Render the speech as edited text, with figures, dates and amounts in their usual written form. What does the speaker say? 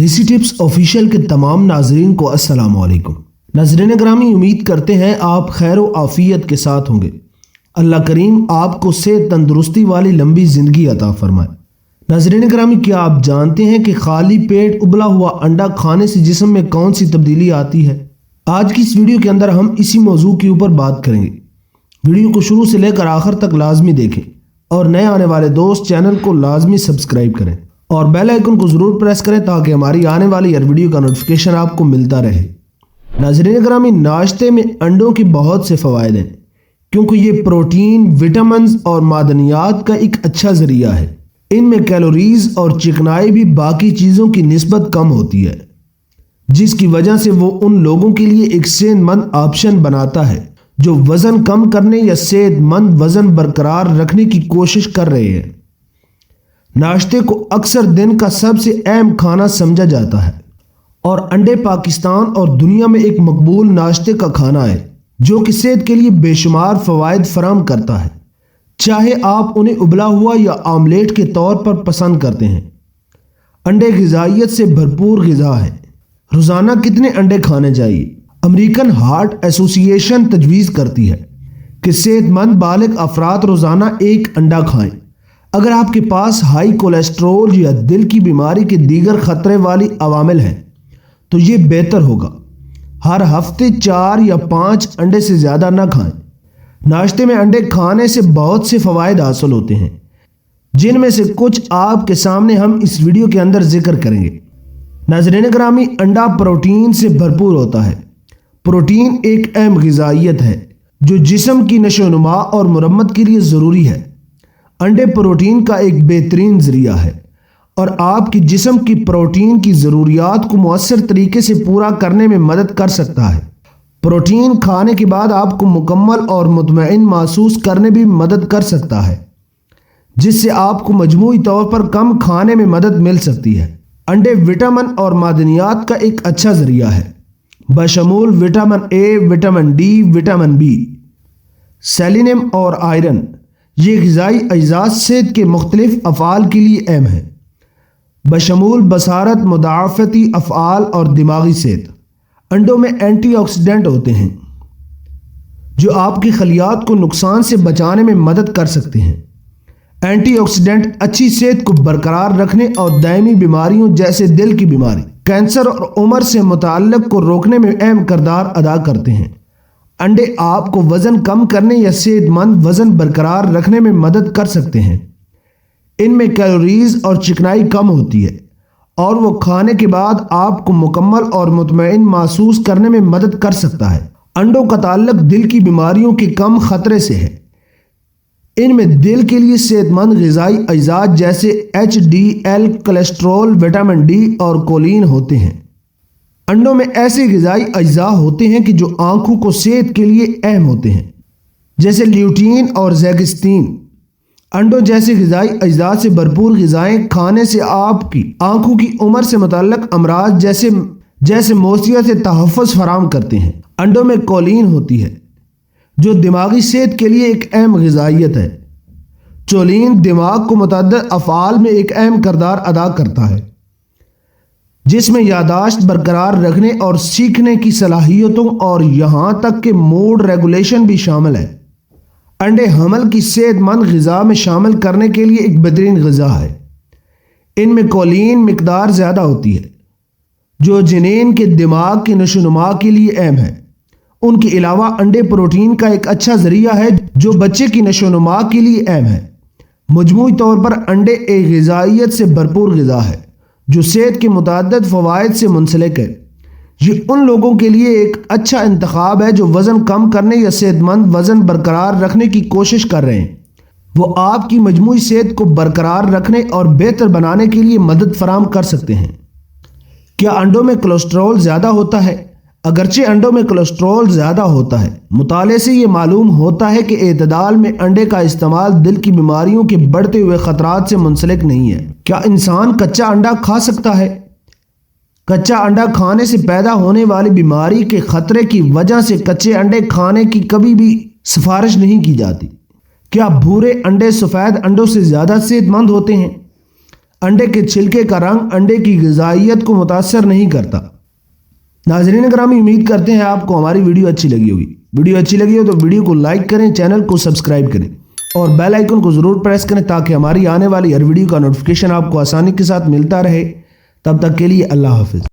دیسی tips official کے تمام ناظرین کو السلام علیکم۔ ناظرین گرامی، امید کرتے ہیں آپ خیر و عافیت کے ساتھ ہوں گے۔ اللہ کریم آپ کو صحت تندرستی والی لمبی زندگی عطا فرمائے۔ ناظرین گرامی، کیا آپ جانتے ہیں کہ خالی پیٹ ابلا ہوا انڈا کھانے سے جسم میں کون سی تبدیلی آتی ہے؟ آج کی اس ویڈیو کے اندر ہم اسی موضوع کے اوپر بات کریں گے۔ ویڈیو کو شروع سے لے کر آخر تک لازمی دیکھیں اور نئے آنے والے دوست چینل کو لازمی سبسکرائب کریں اور بیل آئیکن کو ضرور پریس کریں تاکہ ہماری آنے والی ہر ویڈیو کا نوٹیفیکیشن آپ کو ملتا رہے۔ ناظرین گرامی، ناشتے میں انڈوں کے بہت سے فوائد ہیں کیونکہ یہ پروٹین، وٹامنز اور معدنیات کا ایک اچھا ذریعہ ہے۔ ان میں کیلوریز اور چکنائی بھی باقی چیزوں کی نسبت کم ہوتی ہے، جس کی وجہ سے وہ ان لوگوں کے لیے ایک صحت مند آپشن بناتا ہے جو وزن کم کرنے یا صحت مند وزن برقرار رکھنے کی کوشش کر رہے ہیں۔ ناشتے کو اکثر دن کا سب سے اہم کھانا سمجھا جاتا ہے اور انڈے پاکستان اور دنیا میں ایک مقبول ناشتے کا کھانا ہے جو کہ صحت کے لیے بے شمار فوائد فراہم کرتا ہے، چاہے آپ انہیں ابلا ہوا یا آملیٹ کے طور پر پسند کرتے ہیں۔ انڈے غذائیت سے بھرپور غذا ہے۔ روزانہ کتنے انڈے کھانے چاہیے؟ امریکن ہارٹ ایسوسی ایشن تجویز کرتی ہے کہ صحت مند بالغ افراد روزانہ ایک انڈا کھائیں۔ اگر آپ کے پاس ہائی کولیسٹرول یا دل کی بیماری کے دیگر خطرے والی عوامل ہیں تو یہ بہتر ہوگا۔ ہر ہفتے 4 یا 5 انڈے سے زیادہ نہ کھائیں۔ ناشتے میں انڈے کھانے سے بہت سے فوائد حاصل ہوتے ہیں، جن میں سے کچھ آپ کے سامنے ہم اس ویڈیو کے اندر ذکر کریں گے۔ ناظرین گرامی، انڈا پروٹین سے بھرپور ہوتا ہے۔ پروٹین ایک اہم غذائیت ہے جو جسم کی نشو و نما اور مرمت کے لیے ضروری ہے۔ انڈے پروٹین کا ایک بہترین ذریعہ ہے اور آپ کی جسم کی پروٹین کی ضروریات کو مؤثر طریقے سے پورا کرنے میں مدد کر سکتا ہے۔ پروٹین کھانے کے بعد آپ کو مکمل اور مطمئن محسوس کرنے بھی مدد کر سکتا ہے، جس سے آپ کو مجموعی طور پر کم کھانے میں مدد مل سکتی ہے۔ انڈے وٹامن اور معدنیات کا ایک اچھا ذریعہ ہے، بشمول vitamin A, vitamin D, vitamin B, selenium اور آئرن۔ یہ غذائی اجزاء صحت کے مختلف افعال کے لیے اہم ہیں، بشمول بصارت، مدافعتی افعال اور دماغی صحت۔ انڈوں میں اینٹی آکسیڈنٹ ہوتے ہیں جو آپ کی خلیات کو نقصان سے بچانے میں مدد کر سکتے ہیں۔ اینٹی آکسیڈنٹ اچھی صحت کو برقرار رکھنے اور دائمی بیماریوں جیسے دل کی بیماری، کینسر اور عمر سے متعلق کو روکنے میں اہم کردار ادا کرتے ہیں۔ انڈے آپ کو وزن کم کرنے یا صحت مند وزن برقرار رکھنے میں مدد کر سکتے ہیں۔ ان میں کیلوریز اور چکنائی کم ہوتی ہے اور وہ کھانے کے بعد آپ کو مکمل اور مطمئن محسوس کرنے میں مدد کر سکتا ہے۔ انڈوں کا تعلق دل کی بیماریوں کے کم خطرے سے ہے۔ ان میں دل کے لیے صحت مند غذائی اجزاء جیسے HDL، کولیسٹرول، وٹامن ڈی اور کولین ہوتے ہیں۔ انڈوں میں ایسے غذائی اجزاء ہوتے ہیں کہ جو آنکھوں کو صحت کے لیے اہم ہوتے ہیں، جیسے لیوٹین اور زیگستین۔ انڈوں جیسے غذائی اجزاء سے بھرپور غذائیں کھانے سے آپ کی آنکھوں کی عمر سے متعلق امراض جیسے موسیہ سے تحفظ فراہم کرتے ہیں۔ انڈوں میں کولین ہوتی ہے جو دماغی صحت کے لیے ایک اہم غذائیت ہے۔ چولین دماغ کو متعدد افعال میں ایک اہم کردار ادا کرتا ہے، جس میں یادداشت برقرار رکھنے اور سیکھنے کی صلاحیتوں اور یہاں تک کہ موڈ ریگولیشن بھی شامل ہے۔ انڈے حمل کی صحت مند غذا میں شامل کرنے کے لیے ایک بہترین غذا ہے۔ ان میں کولین مقدار زیادہ ہوتی ہے جو جنین کے دماغ کی نشو و نما کے لیے اہم ہے۔ ان کے علاوہ انڈے پروٹین کا ایک اچھا ذریعہ ہے جو بچے کی نشو و نما کے لیے اہم ہے۔ مجموعی طور پر انڈے ایک غذائیت سے بھرپور غذا ہے جو صحت کے متعدد فوائد سے منسلک ہے۔ یہ ان لوگوں کے لیے ایک اچھا انتخاب ہے جو وزن کم کرنے یا صحت مند وزن برقرار رکھنے کی کوشش کر رہے ہیں۔ وہ آپ کی مجموعی صحت کو برقرار رکھنے اور بہتر بنانے کے لیے مدد فراہم کر سکتے ہیں۔ کیا انڈوں میں کولیسٹرول زیادہ ہوتا ہے؟ اگرچہ انڈوں میں کولیسٹرول زیادہ ہوتا ہے، مطالعے سے یہ معلوم ہوتا ہے کہ اعتدال میں انڈے کا استعمال دل کی بیماریوں کے بڑھتے ہوئے خطرات سے منسلک نہیں ہے۔ کیا انسان کچا انڈا کھا سکتا ہے؟ کچا انڈا کھانے سے پیدا ہونے والی بیماری کے خطرے کی وجہ سے کچے انڈے کھانے کی کبھی بھی سفارش نہیں کی جاتی۔ کیا بھورے انڈے سفید انڈوں سے زیادہ صحت مند ہوتے ہیں؟ انڈے کے چھلکے کا رنگ انڈے کی غذائیت کو متاثر نہیں کرتا۔ ناظرین گرامی، امید کرتے ہیں آپ کو ہماری ویڈیو اچھی لگی ہوگی۔ ویڈیو اچھی لگی ہو تو ویڈیو کو لائک کریں، چینل کو سبسکرائب کریں اور بیل آئیکن کو ضرور پریس کریں تاکہ ہماری آنے والی ہر ویڈیو کا نوٹیفیکیشن آپ کو آسانی کے ساتھ ملتا رہے۔ تب تک کے لیے اللہ حافظ۔